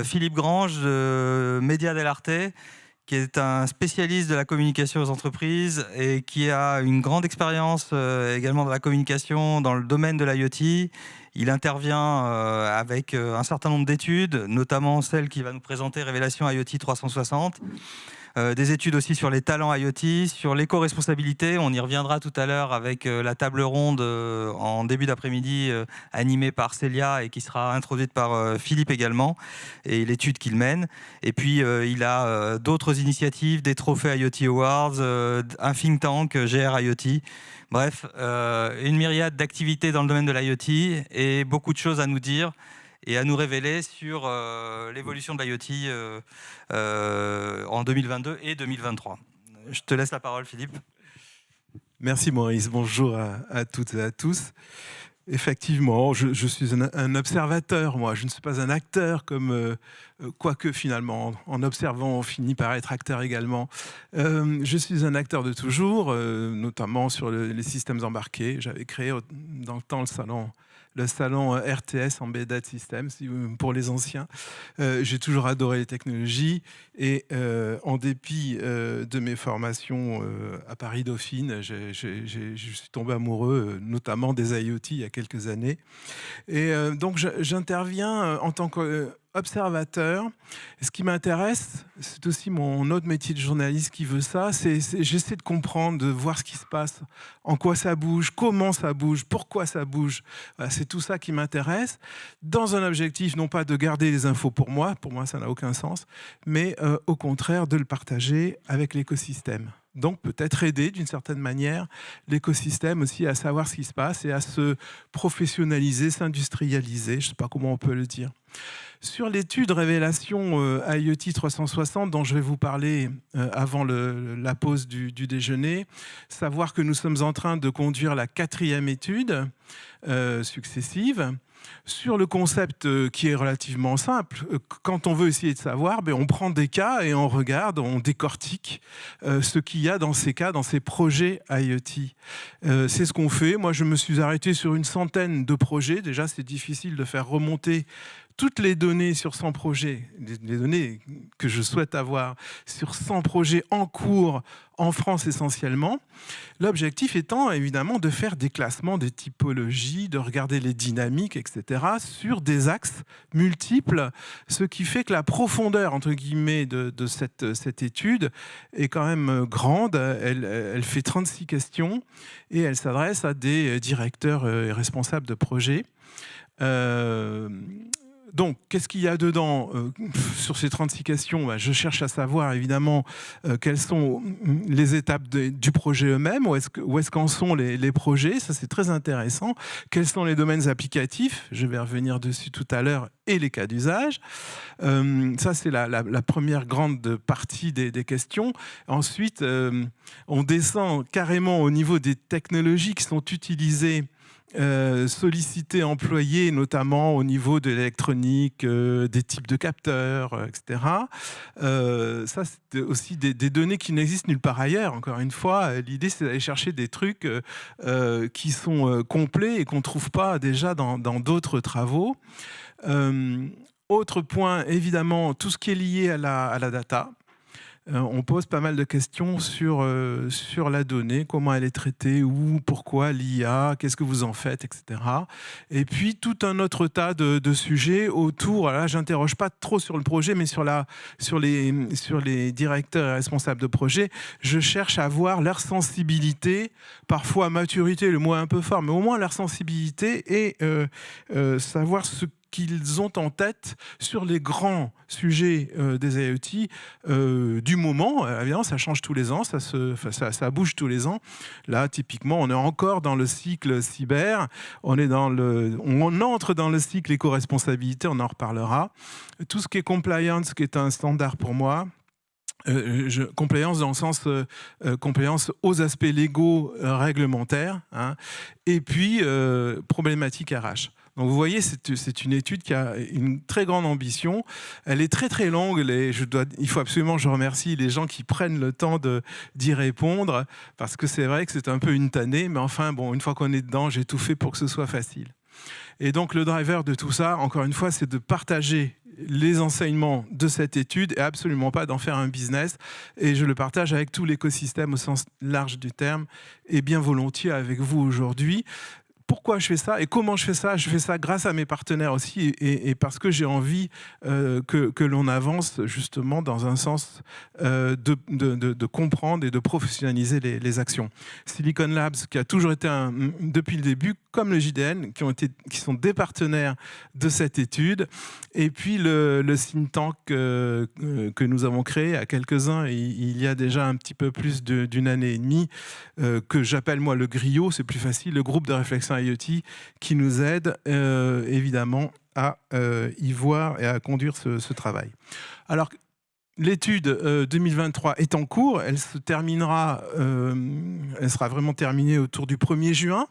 Philippe Grange de Média dell'Arte, qui est un spécialiste de la communication aux entreprises et qui a une grande expérience également dans la communication dans le domaine de l'IoT. Il intervient avec un certain nombre d'études, notamment celle qu'il va nous présenter, Révélation IoT 360. Des études aussi sur les talents IoT, sur l'éco-responsabilité. On y reviendra tout à l'heure avec la table ronde en début d'après-midi animée par Célia et qui sera introduite par Philippe également, et l'étude qu'il mène. Et puis il a d'autres initiatives, des trophées IoT Awards, un think tank GR IoT. Bref, une myriade d'activités dans le domaine de l'IoT et beaucoup de choses à nous dire et à nous révéler sur l'évolution de l'IoT en 2022 et 2023. Je te laisse la parole, Philippe. Merci Maurice, bonjour à toutes et à tous. Effectivement, je suis un observateur, moi, je ne suis pas un acteur, comme quoique finalement, en observant, on finit par être acteur également. Je suis un acteur de toujours, notamment sur les systèmes embarqués. J'avais créé dans le temps le salon RTS Embedded Systems, pour les anciens. J'ai toujours adoré les technologies et en dépit de mes formations à Paris-Dauphine, je suis tombé amoureux notamment des IoT il y a quelques années. Et donc j'interviens en tant qu'observateur. Ce qui m'intéresse, c'est aussi mon autre métier de journaliste qui veut ça, j'essaie de comprendre, de voir ce qui se passe, en quoi ça bouge, comment ça bouge, pourquoi ça bouge. Voilà, c'est tout ça qui m'intéresse, dans un objectif non pas de garder les infos pour moi ça n'a aucun sens, mais au contraire de le partager avec l'écosystème. Donc peut-être aider d'une certaine manière l'écosystème aussi à savoir ce qui se passe et à se professionnaliser, s'industrialiser, je ne sais pas comment on peut le dire. Sur l'étude Révélation IoT 360 dont je vais vous parler avant la pause du déjeuner, savoir que nous sommes en train de conduire la 4e étude successive, sur le concept qui est relativement simple. Quand on veut essayer de savoir, on prend des cas et on regarde, on décortique ce qu'il y a dans ces cas, dans ces projets IoT. C'est ce qu'on fait. Moi, je me suis arrêté sur une centaine de projets. Déjà, c'est difficile de faire remonter toutes les données sur 100 projets, les données que je souhaite avoir sur 100 projets en cours en France essentiellement. L'objectif étant évidemment de faire des classements, des typologies, de regarder les dynamiques, etc. sur des axes multiples, ce qui fait que la profondeur entre guillemets de cette étude est quand même grande. Elle fait 36 questions et elle s'adresse à des directeurs et responsables de projets. Donc, qu'est-ce qu'il y a dedans sur ces 36 questions? Je cherche à savoir, évidemment, quelles sont les étapes du projet eux-mêmes, où est-ce qu'en sont les projets, ça c'est très intéressant. Quels sont les domaines applicatifs? Je vais revenir dessus tout à l'heure, et les cas d'usage. Ça, c'est la première grande partie des questions. Ensuite, on descend carrément au niveau des technologies qui sont utilisées, solliciter, employer, notamment au niveau de l'électronique, des types de capteurs, etc. Ça, c'est aussi des données qui n'existent nulle part ailleurs. Encore une fois, l'idée, c'est d'aller chercher des trucs qui sont complets et qu'on ne trouve pas déjà dans d'autres travaux. Autre point, évidemment, tout ce qui est lié à la data. On pose pas mal de questions sur la donnée, comment elle est traitée, où, pourquoi, l'IA, qu'est-ce que vous en faites, etc. Et puis tout un autre tas de sujets autour. Là, j'interroge pas trop sur le projet, mais sur les directeurs et responsables de projet. Je cherche à voir leur sensibilité, parfois maturité, le mot est un peu fort, mais au moins leur sensibilité et savoir ce qu'ils ont en tête sur les grands sujets des IoT du moment. Évidemment, ça change tous les ans, ça bouge tous les ans. Là, typiquement, on est encore dans le cycle cyber, on entre dans le cycle éco-responsabilité, on en reparlera. Tout ce qui est compliance, qui est un standard pour moi, compliance dans le sens compliance aux aspects légaux réglementaires, hein, et puis problématique RH. Donc vous voyez, c'est une étude qui a une très grande ambition. Elle est très très longue. Il faut absolument que je remercie les gens qui prennent le temps d'y répondre, parce que c'est vrai que c'est un peu une tannée, mais enfin bon, une fois qu'on est dedans, j'ai tout fait pour que ce soit facile. Et donc le driver de tout ça, encore une fois, c'est de partager les enseignements de cette étude et absolument pas d'en faire un business. Et je le partage avec tout l'écosystème au sens large du terme et bien volontiers avec vous aujourd'hui. Pourquoi je fais ça et comment je fais ça? Je fais ça grâce à mes partenaires aussi et parce que j'ai envie que l'on avance justement dans un sens de comprendre et de professionnaliser les actions. Silicon Labs, qui a toujours été depuis le début, comme le JDN, qui sont des partenaires de cette étude, et puis le think tank que nous avons créé à quelques-uns il y a déjà un petit peu plus d'une année et demie, que j'appelle moi le griot, c'est plus facile, le groupe de réflexion IoT, qui nous aide évidemment à y voir et à conduire ce travail. Alors, l'étude 2023 est en cours, elle sera vraiment terminée autour du 1er juin.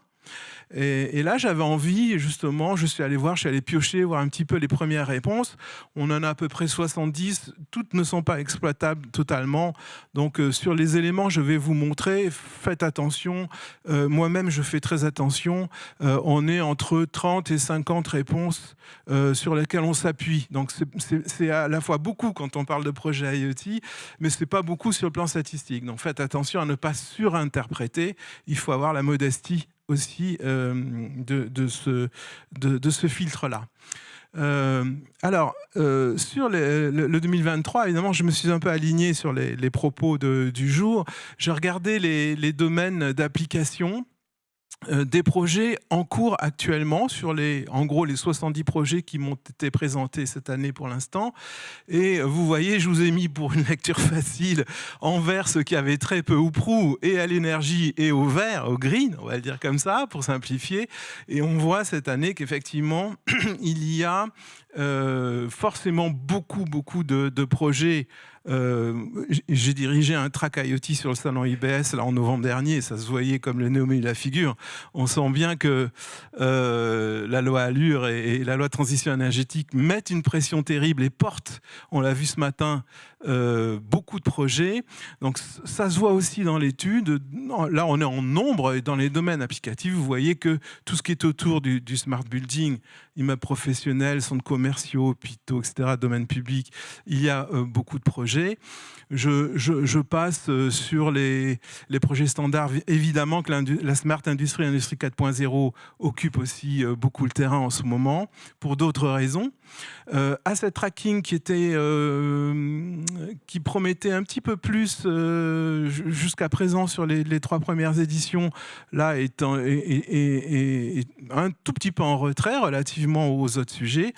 Et là, j'avais envie, justement, je suis allé piocher, voir un petit peu les premières réponses. On en a à peu près 70. Toutes ne sont pas exploitables totalement. Donc, sur les éléments, je vais vous montrer. Faites attention. Moi-même, je fais très attention. On est entre 30 et 50 réponses sur lesquelles on s'appuie. Donc, c'est à la fois beaucoup quand on parle de projet IoT, mais ce n'est pas beaucoup sur le plan statistique. Donc, faites attention à ne pas surinterpréter. Il faut avoir la modestie aussi de ce filtre-là. Sur le 2023, évidemment, je me suis un peu aligné sur les propos du jour. J'ai regardé les domaines d'application des projets en cours actuellement sur en gros les 70 projets qui m'ont été présentés cette année pour l'instant. Et vous voyez, je vous ai mis pour une lecture facile en vert ce qui avait très peu ou prou et à l'énergie et au vert, au green, on va le dire comme ça pour simplifier. Et on voit cette année qu'effectivement il y a forcément beaucoup de projets. J'ai dirigé un track IoT sur le salon IBS là, en novembre dernier, ça se voyait comme le nez au milieu de la figure. On sent bien que la loi Allure et la loi de transition énergétique mettent une pression terrible et portent, on l'a vu ce matin, beaucoup de projets. Donc ça se voit aussi dans l'étude. Là, on est en nombre et dans les domaines applicatifs, vous voyez que tout ce qui est autour du smart building, immeubles professionnels, centres commerciaux, hôpitaux, etc., domaine public, il y a beaucoup de projets. Je passe sur les projets standards. Évidemment que la Smart Industry, Industrie 4.0 occupe aussi beaucoup le terrain en ce moment, pour d'autres raisons. Asset Tracking qui promettait un petit peu plus jusqu'à présent sur les 3 premières éditions, là est un tout petit peu en retrait relativement aux autres sujets.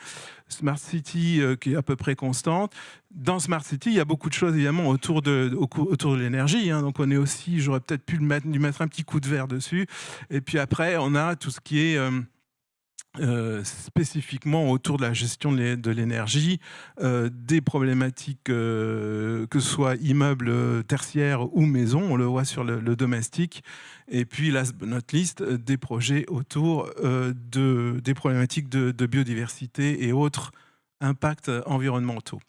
Smart City qui est à peu près constante. Dans Smart City, il y a beaucoup de choses évidemment autour de l'énergie. Hein. Donc on est aussi, j'aurais peut-être pu lui mettre un petit coup de verre dessus. Et puis après, on a tout ce qui est spécifiquement autour de la gestion de l'énergie, des problématiques que ce soit immeubles tertiaires ou maisons, on le voit sur le domestique, et puis last but not least, des projets autour des problématiques de biodiversité et autres impacts environnementaux.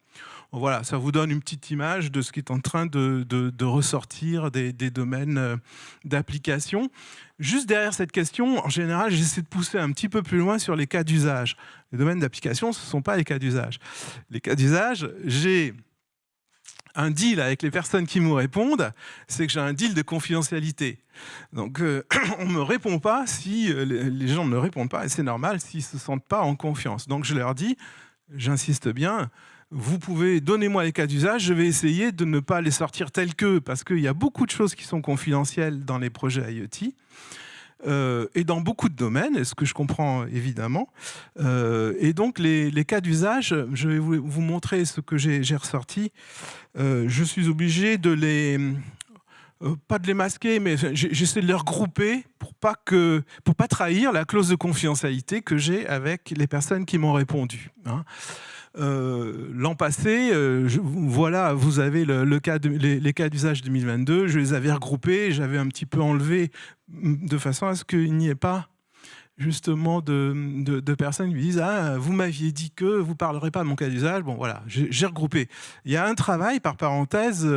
Voilà, ça vous donne une petite image de ce qui est en train de ressortir des domaines d'application. Juste derrière cette question, en général, j'essaie de pousser un petit peu plus loin sur les cas d'usage. Les domaines d'application, ce ne sont pas les cas d'usage. Les cas d'usage, j'ai un deal avec les personnes qui me répondent, c'est que j'ai un deal de confidentialité. Donc, on ne me répond pas si les gens ne me répondent pas, et c'est normal s'ils ne se sentent pas en confiance. Donc, je leur dis, j'insiste bien, vous pouvez, donnez-moi les cas d'usage, je vais essayer de ne pas les sortir tels que, parce qu'il y a beaucoup de choses qui sont confidentielles dans les projets IoT, et dans beaucoup de domaines, ce que je comprends évidemment. Et donc les cas d'usage, je vais vous montrer ce que j'ai ressorti. Je suis obligé de pas de les masquer, mais j'essaie de les regrouper pour pas trahir la clause de confidentialité que j'ai avec les personnes qui m'ont répondu. Hein. L'an passé, voilà, vous avez les cas d'usage 2022, je les avais regroupés, j'avais un petit peu enlevé de façon à ce qu'il n'y ait pas justement de personnes qui me disent « Ah, vous m'aviez dit que vous ne parlerez pas de mon cas d'usage ». Bon, voilà, j'ai regroupé. Il y a un travail, par parenthèse,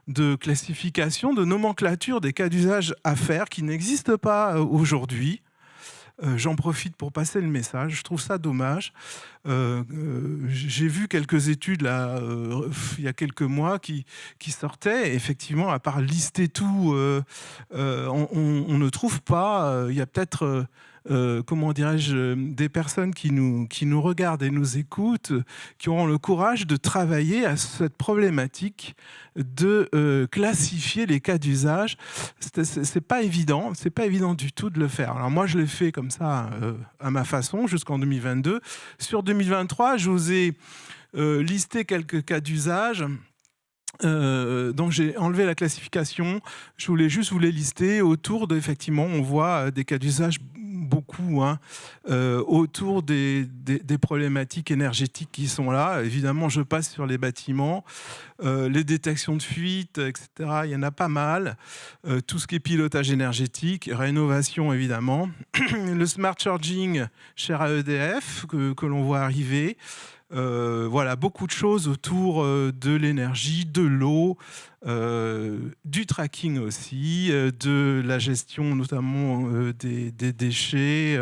de classification, de nomenclature des cas d'usage à faire qui n'existe pas aujourd'hui. J'en profite pour passer le message. Je trouve ça dommage. J'ai vu quelques études là, il y a quelques mois qui sortaient. Et effectivement, à part lister tout, on ne trouve pas. Il y a peut-être comment dirais-je, des personnes qui nous regardent et nous écoutent, qui auront le courage de travailler à cette problématique de classifier les cas d'usage. C'est pas évident du tout de le faire. Alors moi, je l'ai fait comme ça, à ma façon, jusqu'en 2022. Sur 2023, je vous ai listé quelques cas d'usage. Donc j'ai enlevé la classification, je voulais juste vous les lister. Autour de, effectivement, on voit des cas d'usage beaucoup, hein, autour des problématiques énergétiques qui sont là. Évidemment, je passe sur les bâtiments, les détections de fuite, etc. Il y en a pas mal. Tout ce qui est pilotage énergétique, rénovation, évidemment. Le smart charging cher à EDF, que l'on voit arriver. Voilà, beaucoup de choses autour de l'énergie, de l'eau, du tracking aussi, de la gestion notamment des déchets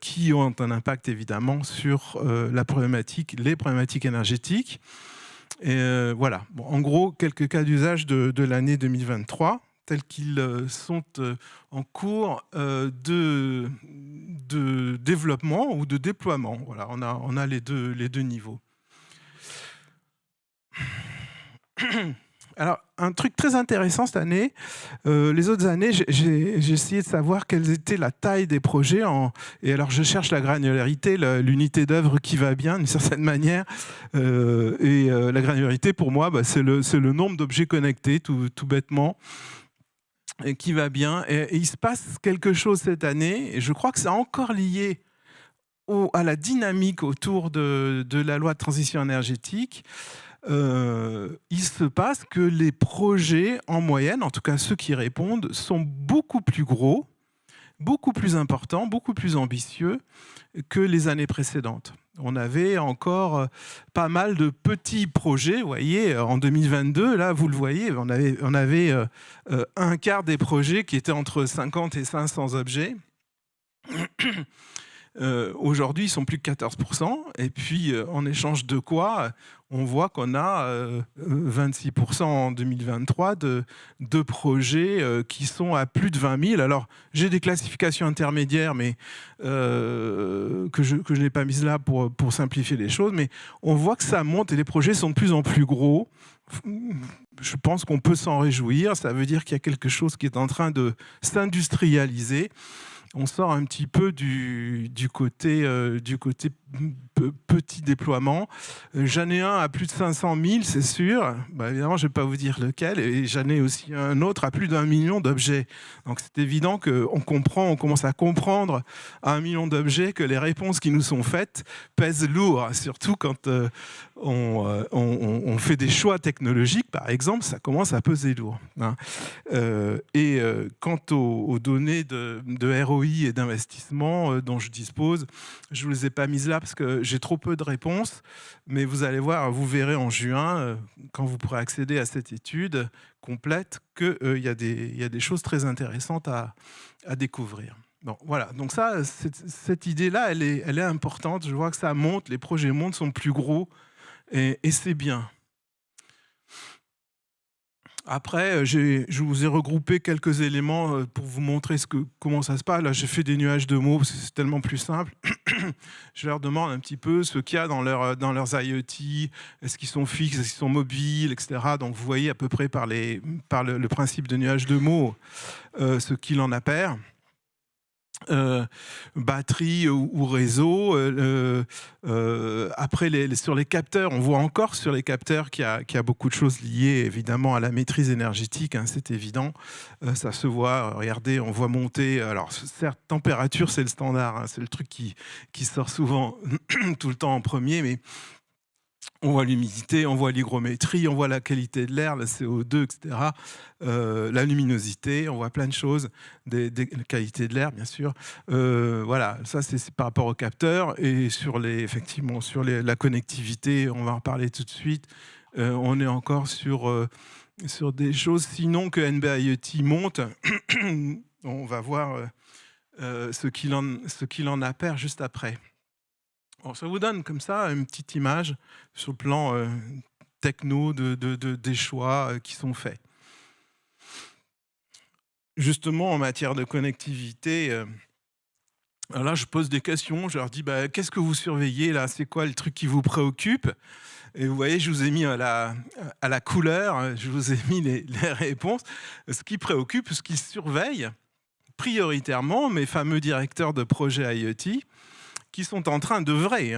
qui ont un impact évidemment sur les problématiques énergétiques. Et voilà, bon, en gros, quelques cas d'usage de l'année 2023 tels qu'ils sont en cours de développement ou de déploiement. Voilà, on a les deux niveaux. Alors, un truc très intéressant cette année, les autres années, j'ai essayé de savoir quelle était la taille des projets. Et alors, je cherche la granularité, l'unité d'œuvre qui va bien, d'une certaine manière. La granularité, pour moi, bah, c'est le nombre d'objets connectés, tout bêtement, et qui va bien. Et il se passe quelque chose cette année, et je crois que c'est encore lié à la dynamique autour de la loi de transition énergétique. Il se passe que les projets, en moyenne, en tout cas ceux qui répondent, sont beaucoup plus gros, beaucoup plus importants, beaucoup plus ambitieux que les années précédentes. On avait encore pas mal de petits projets, vous voyez, en 2022, là, vous le voyez, on avait un quart des projets qui étaient entre 50 et 500 objets. Aujourd'hui, ils sont plus que 14%. Et puis, en échange de quoi, on voit qu'on a 26% en 2023 de projets qui sont à plus de 20 000. Alors, j'ai des classifications intermédiaires, mais que je n'ai pas mises là pour simplifier les choses. Mais on voit que ça monte et les projets sont de plus en plus gros. Je pense qu'on peut s'en réjouir. Ça veut dire qu'il y a quelque chose qui est en train de s'industrialiser. On sort un petit peu du côté petit déploiement. J'en ai un à plus de 500 000, c'est sûr. Bah, évidemment, je ne vais pas vous dire lequel. Et j'en ai aussi un autre à plus d'1 million d'objets. Donc c'est évident qu'on commence à comprendre à 1 million d'objets que les réponses qui nous sont faites pèsent lourd. Surtout quand on fait des choix technologiques, par exemple, ça commence à peser lourd. Hein. Quant aux données de ROI et d'investissement dont je dispose, je ne vous les ai pas mises là parce que j'ai trop peu de réponses, mais vous allez voir, vous verrez en juin, quand vous pourrez accéder à cette étude complète, qu'il y a des choses très intéressantes à découvrir. Bon, voilà, donc ça, cette idée-là, elle est importante. Je vois que ça monte, les projets montent, sont plus gros, et c'est bien. Après, je vous ai regroupé quelques éléments pour vous montrer comment ça se passe. Là, j'ai fait des nuages de mots, parce que c'est tellement plus simple. Je leur demande un petit peu ce qu'il y a dans leurs IoT, est-ce qu'ils sont fixes, est-ce qu'ils sont mobiles, etc. Donc, vous voyez à peu près par le principe de nuage de mots ce qu'il en apparaît. Batterie ou réseau. Après, sur les capteurs, on voit encore sur les capteurs qu'il y a beaucoup de choses liées évidemment à la maîtrise énergétique, hein, c'est évident. Ça se voit, regardez, on voit monter. Alors, certes, température, c'est le standard, hein, c'est le truc qui sort souvent tout le temps en premier, mais on voit l'humidité, on voit l'hygrométrie, on voit la qualité de l'air, le CO2, etc. La luminosité, on voit plein de choses, la qualité de l'air, bien sûr. Voilà, ça c'est par rapport aux capteurs. Et effectivement, sur la connectivité, on va en parler tout de suite. On est encore sur des choses, sinon que NBA IoT monte. On va voir ce qu'il en appert juste après. Alors, ça vous donne comme ça une petite image sur le plan techno des choix qui sont faits. Justement, en matière de connectivité, alors là, je pose des questions, je leur dis bah, qu'est-ce que vous surveillez là? C'est quoi le truc qui vous préoccupe? Et vous voyez, je vous ai mis à la couleur, je vous ai mis les réponses. Ce qui préoccupe, ce qui surveille prioritairement mes fameux directeurs de projet IoT qui sont en train d'œuvrer.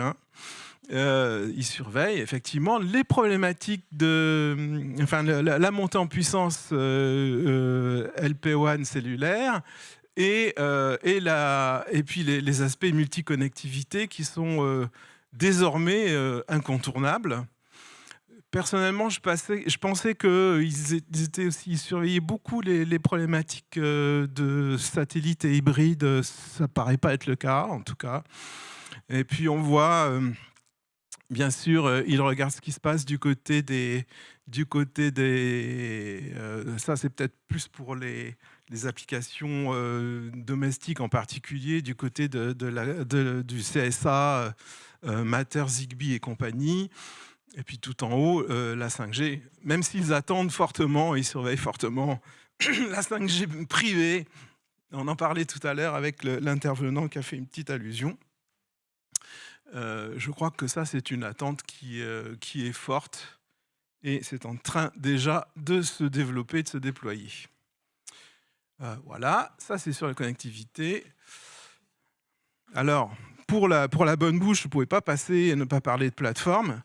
Ils surveillent effectivement les problématiques la montée en puissance LPWAN cellulaire et puis les aspects multiconnectivité qui sont désormais incontournables. Personnellement, je pensais qu'ils surveillaient beaucoup les problématiques de satellites et hybrides. Ça ne paraît pas être le cas, en tout cas. Et puis on voit, bien sûr, ils regardent ce qui se passe du côté des ça c'est peut-être plus pour les applications domestiques en particulier, du côté du CSA, Matter, Zigbee et compagnie. Et puis tout en haut, la 5G, même s'ils attendent fortement, ils surveillent fortement la 5G privée. On en parlait tout à l'heure avec l'intervenant qui a fait une petite allusion. Je crois que ça, c'est une attente qui est forte et c'est en train déjà de se développer, de se déployer. Voilà, ça c'est sur la connectivité. Alors, pour la bonne bouche, je ne pouvais pas passer et ne pas parler de plateforme.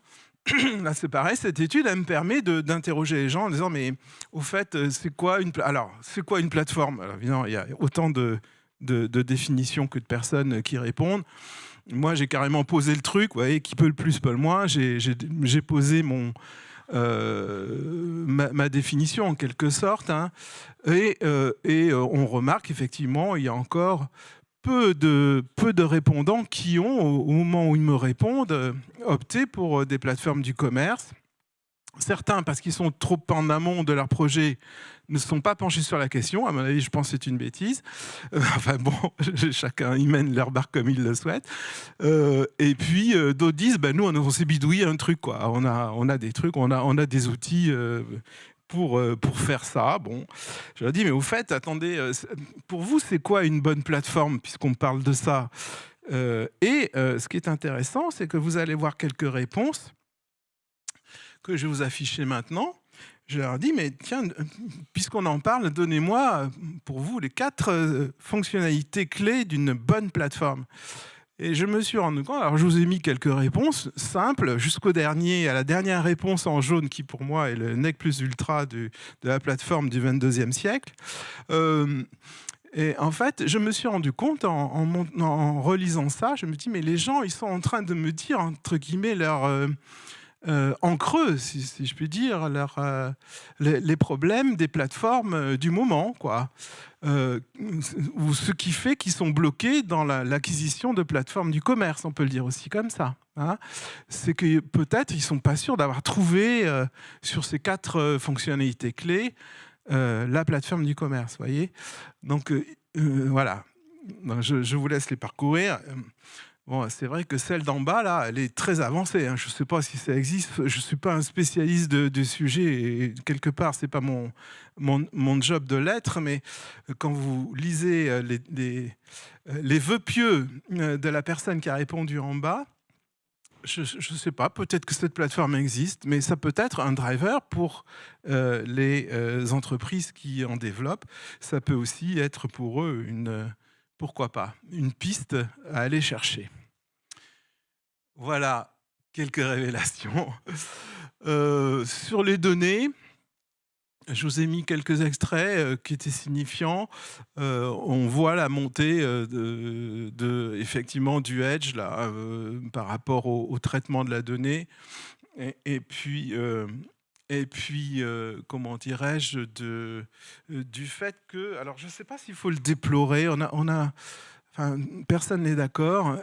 Là, c'est pareil, cette étude, elle me permet d'interroger les gens en disant, mais au fait, c'est quoi une plateforme? Alors, évidemment, il y a autant de définitions que de personnes qui répondent. Moi, j'ai carrément posé le truc, vous voyez, qui peut le plus, peut le moins. J'ai posé ma définition, en quelque sorte. Et on remarque, effectivement, il y a encore peu de répondants qui ont, au moment où ils me répondent, opté pour des plateformes du commerce. Certains, parce qu'ils sont trop en amont de leur projet, ne sont pas penchés sur la question. À mon avis, je pense que c'est une bêtise. Enfin bon, chacun y mène leur barque comme il le souhaite. Et puis, d'autres disent, nous, on s'est bidouillé un truc, quoi. On a des trucs, on a des outils pour faire ça. Bon, je leur dis, mais au fait, attendez, pour vous, c'est quoi une bonne plateforme, puisqu'on parle de ça? Ce qui est intéressant, c'est que vous allez voir quelques réponses que je vais vous afficher maintenant. Je leur dis, mais tiens, puisqu'on en parle, donnez-moi pour vous les 4 fonctionnalités clés d'une bonne plateforme. Et je me suis rendu compte, alors je vous ai mis quelques réponses simples, à la dernière réponse en jaune, qui pour moi est le nec plus ultra de la plateforme du 22e siècle. Et en fait, je me suis rendu compte en relisant ça, je me dis, mais les gens, ils sont en train de me dire, entre guillemets, en creux, si je puis dire, les problèmes des plateformes du moment, quoi. Ou ce qui fait qu'ils sont bloqués dans l'acquisition de plateformes du commerce, on peut le dire aussi comme ça. C'est que peut-être ils ne sont pas sûrs d'avoir trouvé sur ces 4 fonctionnalités clés la plateforme du commerce, voyez. Donc voilà, je vous laisse les parcourir. Bon, c'est vrai que celle d'en bas, là, elle est très avancée. Je ne sais pas si ça existe. Je ne suis pas un spécialiste du sujet. Et quelque part, ce n'est pas mon job de l'être. Mais quand vous lisez les vœux pieux de la personne qui a répondu en bas, je ne sais pas, peut-être que cette plateforme existe, mais ça peut être un driver pour les entreprises qui en développent. Ça peut aussi être pour eux pourquoi pas, une piste à aller chercher. Voilà quelques révélations. Sur les données, je vous ai mis quelques extraits qui étaient signifiants. On voit la montée effectivement du edge là, par rapport au traitement de la donnée. Et puis comment dirais-je, du fait que... Alors, je ne sais pas s'il faut le déplorer. On a Enfin, personne n'est d'accord.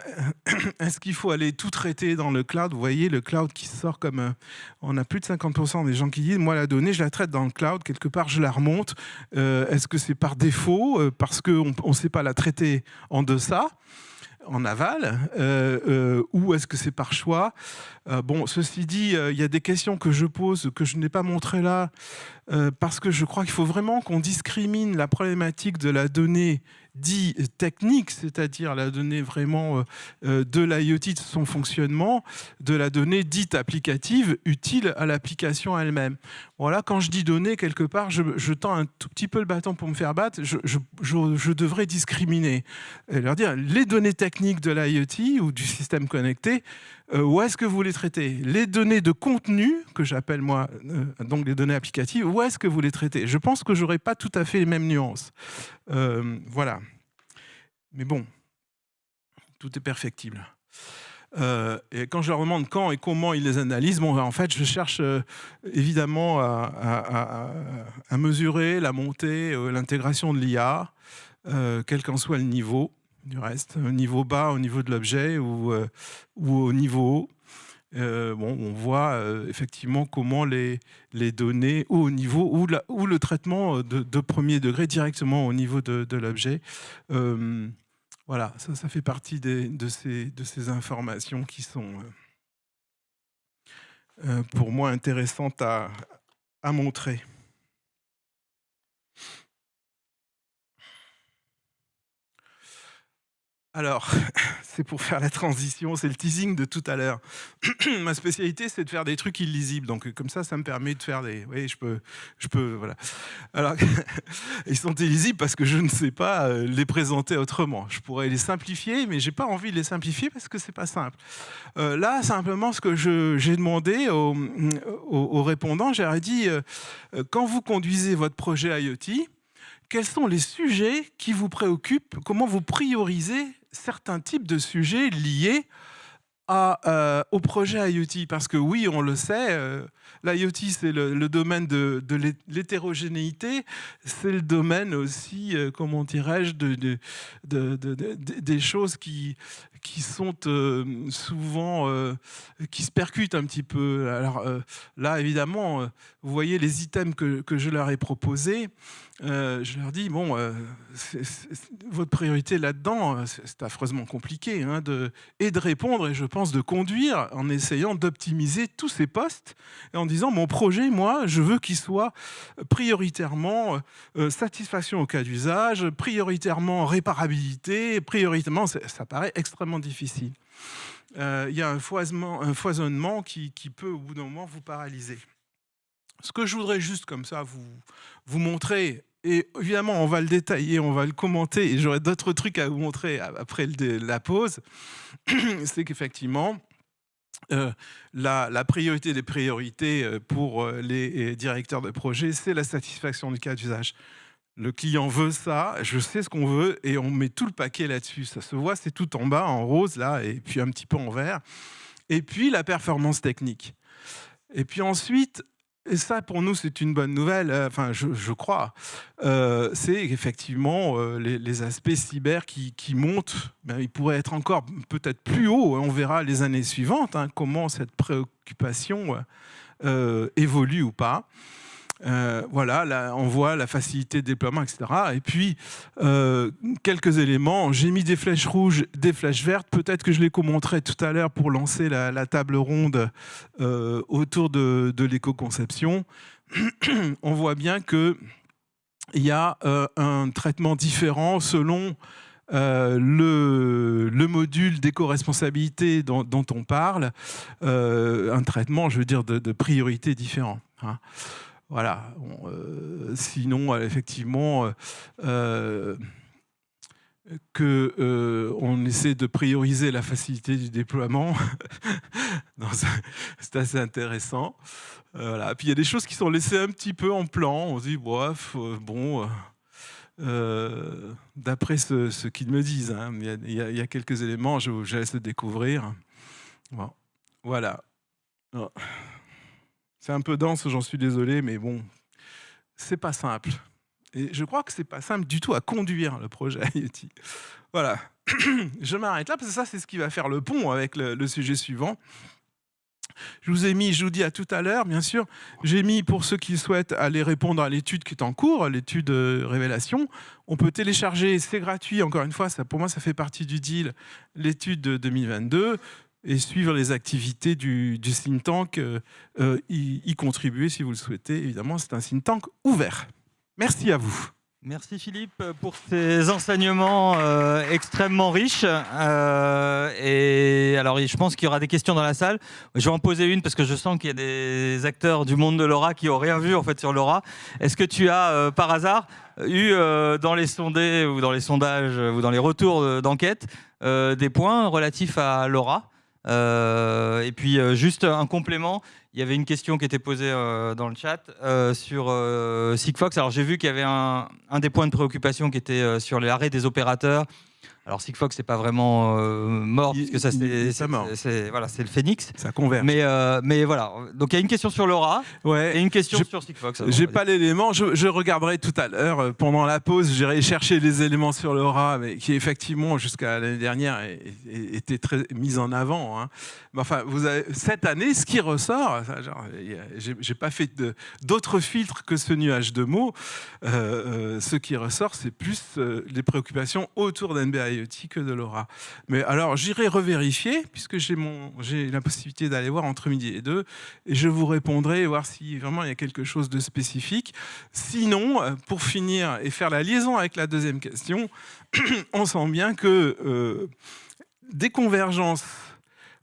Est-ce qu'il faut aller tout traiter dans le cloud? Vous voyez, le cloud qui sort comme... on a plus de 50% des gens qui disent, moi, la donnée, je la traite dans le cloud, quelque part, je la remonte. Est-ce que c'est par défaut, parce qu'on ne sait pas la traiter en deçà, en aval, ou est-ce que c'est par choix? Bon, ceci dit, il y a des questions que je pose, que je n'ai pas montrées là, parce que je crois qu'il faut vraiment qu'on discrimine la problématique de la donnée dite technique, c'est-à-dire la donnée vraiment de l'IoT, de son fonctionnement, de la donnée dite applicative, utile à l'application elle-même. Voilà, quand je dis données, quelque part, je tends un tout petit peu le bâton pour me faire battre, je devrais discriminer. Et leur dire, les données techniques de l'IoT ou du système connecté, où est-ce que vous les traitez? Les données de contenu, que j'appelle moi, donc les données applicatives, où est-ce que vous les traitez? Je pense que je n'aurai pas tout à fait les mêmes nuances. Voilà. Mais bon, tout est perfectible. Et quand je leur demande quand et comment ils les analysent, bon, en fait, je cherche évidemment à mesurer la montée, l'intégration de l'IA, quel qu'en soit le niveau. Du reste, au niveau bas, au niveau de l'objet ou au niveau haut. Bon, on voit effectivement comment les données au niveau ou le traitement de premier degré directement au niveau de l'objet. Voilà, ça fait partie de ces informations qui sont pour moi intéressantes à montrer. Alors, c'est pour faire la transition, c'est le teasing de tout à l'heure. Ma spécialité, c'est de faire des trucs illisibles. Donc, comme ça me permet de faire des... Oui, je peux, voilà. Alors, ils sont illisibles parce que je ne sais pas les présenter autrement. Je pourrais les simplifier, mais j'ai pas envie de les simplifier parce que c'est pas simple. Là, simplement, ce que j'ai demandé aux répondants, j'ai dit, quand vous conduisez votre projet IoT, quels sont les sujets qui vous préoccupent? Comment vous priorisez certains types de sujets liés au projet IoT? Parce que oui, on le sait, l'IoT, c'est le domaine de l'hétérogénéité, c'est le domaine aussi, comment dirais-je, des choses qui sont souvent, qui se percutent un petit peu. Alors là, évidemment, vous voyez les items que je leur ai proposés. Je leur dis, bon, votre priorité là-dedans, c'est affreusement compliqué, hein, de répondre, et je pense de conduire en essayant d'optimiser tous ces postes, et en disant, mon projet, moi, je veux qu'il soit prioritairement satisfaction au cas d'usage, prioritairement réparabilité, prioritairement, ça paraît extrêmement difficile. Il y a un foisonnement qui peut, au bout d'un moment, vous paralyser. Ce que je voudrais juste comme ça vous montrer, et évidemment on va le détailler, on va le commenter, et j'aurai d'autres trucs à vous montrer après la pause, c'est qu'effectivement, la priorité des priorités pour les directeurs de projet, c'est la satisfaction du cas d'usage. Le client veut ça, je sais ce qu'on veut, et on met tout le paquet là-dessus. Ça se voit, c'est tout en bas, en rose, là, et puis un petit peu en vert. Et puis la performance technique. Et puis ensuite, et ça, pour nous, c'est une bonne nouvelle, enfin, je crois, c'est effectivement les aspects cyber qui montent. Ben, ils pourraient être encore peut-être plus hauts. On verra les années suivantes comment cette préoccupation évolue ou pas. Voilà, là, on voit la facilité de déploiement, etc. Et puis, quelques éléments. J'ai mis des flèches rouges, des flèches vertes. Peut-être que je les commenterai tout à l'heure pour lancer la table ronde autour de l'éco-conception. On voit bien qu'il y a un traitement différent selon le module d'éco-responsabilité dont on parle. Un traitement, je veux dire, de priorité différent. Hein. Voilà. Sinon, effectivement, on essaie de prioriser la facilité du déploiement. C'est assez intéressant. Voilà. Puis il y a des choses qui sont laissées un petit peu en plan. On se dit, bref, bon, d'après ce qu'ils me disent, hein, il y a quelques éléments, je laisse le découvrir. Bon. Voilà. Oh. C'est un peu dense, j'en suis désolé, mais bon, c'est pas simple. Et je crois que c'est pas simple du tout à conduire le projet IoT. Voilà. Je m'arrête là parce que ça, c'est ce qui va faire le pont avec le sujet suivant. Je vous dis à tout à l'heure, bien sûr, j'ai mis pour ceux qui souhaitent aller répondre à l'étude qui est en cours, l'étude Révélation. On peut télécharger, c'est gratuit, encore une fois, ça, pour moi ça fait partie du deal, l'étude de 2022 et suivre les activités du think tank, y contribuer si vous le souhaitez. Évidemment, c'est un think tank ouvert. Merci à vous. Merci Philippe pour ces enseignements extrêmement riches. Et alors, je pense qu'il y aura des questions dans la salle. Je vais en poser une parce que je sens qu'il y a des acteurs du monde de LoRa qui n'ont rien vu en fait sur LoRa. Est-ce que tu as par hasard eu dans les sondés ou dans les sondages ou dans les retours d'enquête des points relatifs à LoRa? Et puis juste un complément, il y avait une question qui était posée dans le chat sur Sigfox. Alors j'ai vu qu'il y avait un des points de préoccupation qui était sur l'arrêt des opérateurs. Alors Sigfox c'est pas vraiment mort puisque ça c'est voilà, c'est le Phoenix. Ça converge. Mais voilà, donc il y a une question sur LoRa et une question sur Sigfox. J'ai pas l'élément, je regarderai tout à l'heure pendant la pause, j'irai chercher les éléments sur LoRa, mais qui effectivement jusqu'à l'année dernière étaient très mis en avant. Hein. Mais enfin, vous avez, cette année, ce qui ressort, j'ai pas fait d'autres filtres que ce nuage de mots. Ce qui ressort, c'est plus les préoccupations autour d'NB IoT que de LoRa. Mais alors, j'irai revérifier, puisque j'ai la possibilité d'aller voir entre midi et 2, et je vous répondrai, voir si vraiment il y a quelque chose de spécifique. Sinon, pour finir et faire la liaison avec la deuxième question, on sent bien que des convergences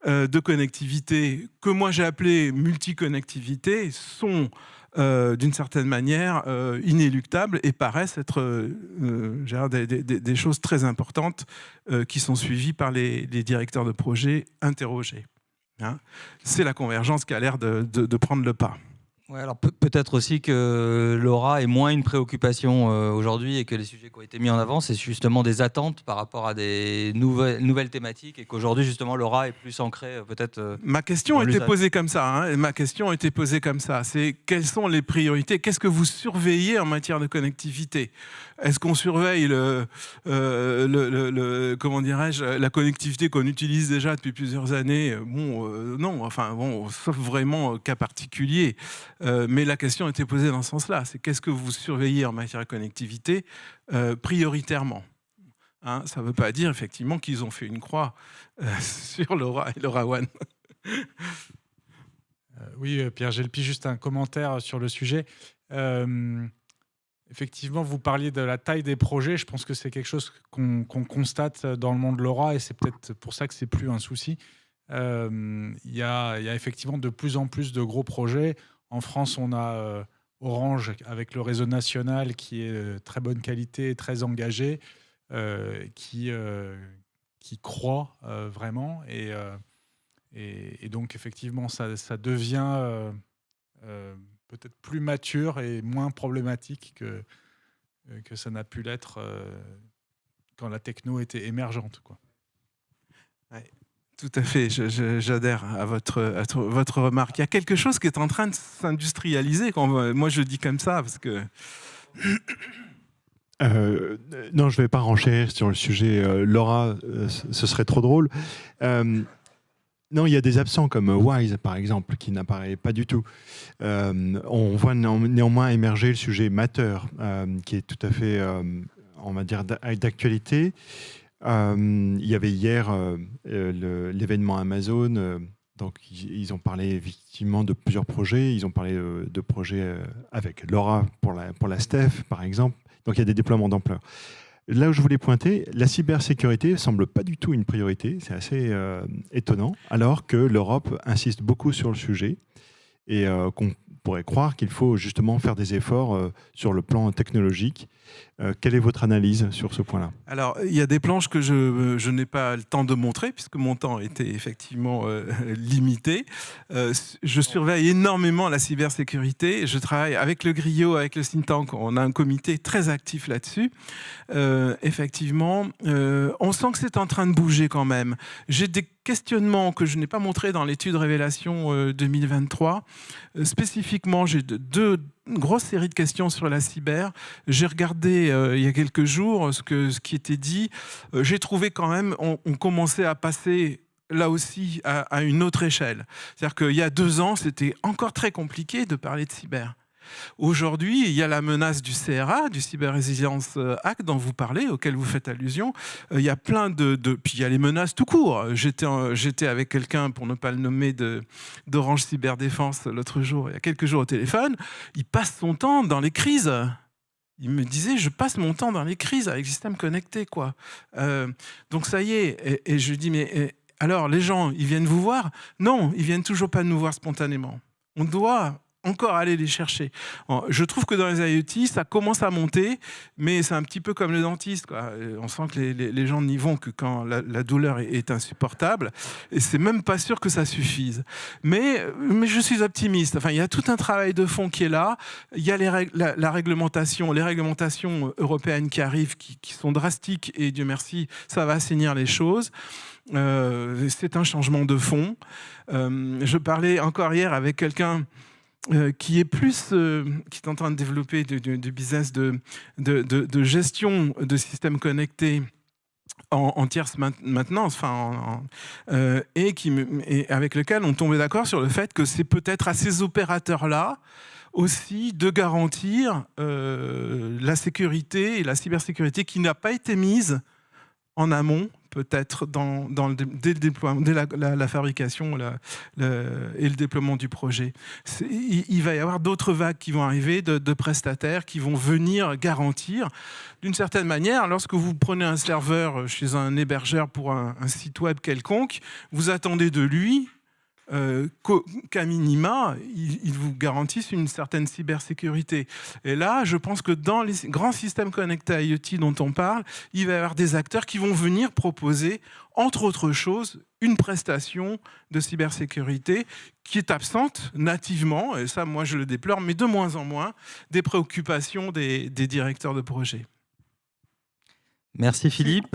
de connectivité, que moi j'ai appelé multiconnectivité, sont d'une certaine manière inéluctables et paraissent être des choses très importantes qui sont suivies par les directeurs de projet interrogés. Hein. C'est la convergence qui a l'air de prendre le pas. Ouais, alors peut-être aussi que LoRa est moins une préoccupation aujourd'hui et que les sujets qui ont été mis en avant, c'est justement des attentes par rapport à des nouvelles thématiques et qu'aujourd'hui, justement, LoRa est plus ancré peut-être... Ma question était posée comme ça. Hein, ma question était posée comme ça. C'est quelles sont les priorités? Qu'est-ce que vous surveillez en matière de connectivité? Est-ce qu'on surveille comment dirais-je, la connectivité qu'on utilise déjà depuis plusieurs années? Bon, non, enfin bon, sauf vraiment cas particulier. Mais la question était posée dans ce sens-là. C'est qu'est-ce que vous surveillez en matière de connectivité prioritairement? Hein, ça ne veut pas dire effectivement qu'ils ont fait une croix sur LoRa et LoRaWAN. Oui, Pierre Gelpi, juste un commentaire sur le sujet. Effectivement, vous parliez de la taille des projets. Je pense que c'est quelque chose qu'on constate dans le monde LoRa et c'est peut-être pour ça que c'est plus un souci. Il y a effectivement de plus en plus de gros projets. En France, on a Orange avec le réseau national qui est très bonne qualité, très engagé, qui croît vraiment. Et donc, effectivement, ça devient peut-être plus mature et moins problématique que ça n'a pu l'être quand la techno était émergente, quoi. Ouais. Tout à fait, j'adhère à votre remarque. Il y a quelque chose qui est en train de s'industrialiser. Moi, je dis comme ça parce que... non, je ne vais pas renchérir sur le sujet LoRa, ce serait trop drôle. Non, il y a des absents comme Wise, par exemple, qui n'apparaît pas du tout. On voit néanmoins émerger le sujet Matter, qui est tout à fait, on va dire, d'actualité. Il y avait hier l'événement Amazon, donc ils ont parlé effectivement de plusieurs projets, ils ont parlé de projets avec LoRa pour la STEF par exemple, donc il y a des déploiements d'ampleur. Là où je voulais pointer, la cybersécurité ne semble pas du tout une priorité, c'est assez étonnant, alors que l'Europe insiste beaucoup sur le sujet et qu'on pourrait croire qu'il faut justement faire des efforts sur le plan technologique. Quelle est votre analyse sur ce point-là? Alors, il y a des planches que je n'ai pas le temps de montrer, puisque mon temps était effectivement limité. Je surveille énormément la cybersécurité. Je travaille avec le Griot, avec le think tank. On a un comité très actif là-dessus. Effectivement, on sent que c'est en train de bouger quand même. J'ai des questionnements que je n'ai pas montrés dans l'étude Révélation 2023. Spécifiquement, j'ai deux grosses séries de questions sur la cyber. J'ai regardé il y a quelques jours ce qui était dit. J'ai trouvé quand même, on commençait à passer là aussi à une autre échelle. C'est-à-dire qu'il y a 2 ans, c'était encore très compliqué de parler de cyber. Aujourd'hui, il y a la menace du CRA, du Cyber Resilience Act dont vous parlez, auquel vous faites allusion. Il y a plein puis il y a les menaces tout court. J'étais avec quelqu'un, pour ne pas le nommer, d'Orange Cyberdéfense l'autre jour, il y a quelques jours au téléphone. Il passe son temps dans les crises. Il me disait, je passe mon temps dans les crises avec système connecté, quoi. Donc ça y est. Et je lui dis, mais alors les gens, ils viennent vous voir? Non, ils viennent toujours pas nous voir spontanément. On doit encore aller les chercher. Je trouve que dans les IoT, ça commence à monter, mais c'est un petit peu comme le dentiste, quoi. On sent que les gens n'y vont que quand la douleur est insupportable, et c'est même pas sûr que ça suffise. Mais je suis optimiste. Enfin, il y a tout un travail de fond qui est là. Il y a la réglementation, les réglementations européennes qui arrivent, qui sont drastiques, et Dieu merci, ça va assainir les choses. C'est un changement de fond. Je parlais encore hier avec quelqu'un qui est en train de développer du business de gestion de systèmes connectés en tierce maintenance, et avec lequel on tombait d'accord sur le fait que c'est peut-être à ces opérateurs-là aussi de garantir la sécurité et la cybersécurité qui n'a pas été mise en amont, peut-être dès la fabrication et le déploiement du projet. Il va y avoir d'autres vagues qui vont arriver de prestataires qui vont venir garantir. D'une certaine manière, lorsque vous prenez un serveur chez un hébergeur pour un site web quelconque, vous attendez de lui qu'à minima, ils vous garantissent une certaine cybersécurité. Et là, je pense que dans les grands systèmes connectés IoT dont on parle, il va y avoir des acteurs qui vont venir proposer, entre autres choses, une prestation de cybersécurité qui est absente nativement, et ça, moi, je le déplore, mais de moins en moins, des préoccupations des directeurs de projet. Merci Philippe.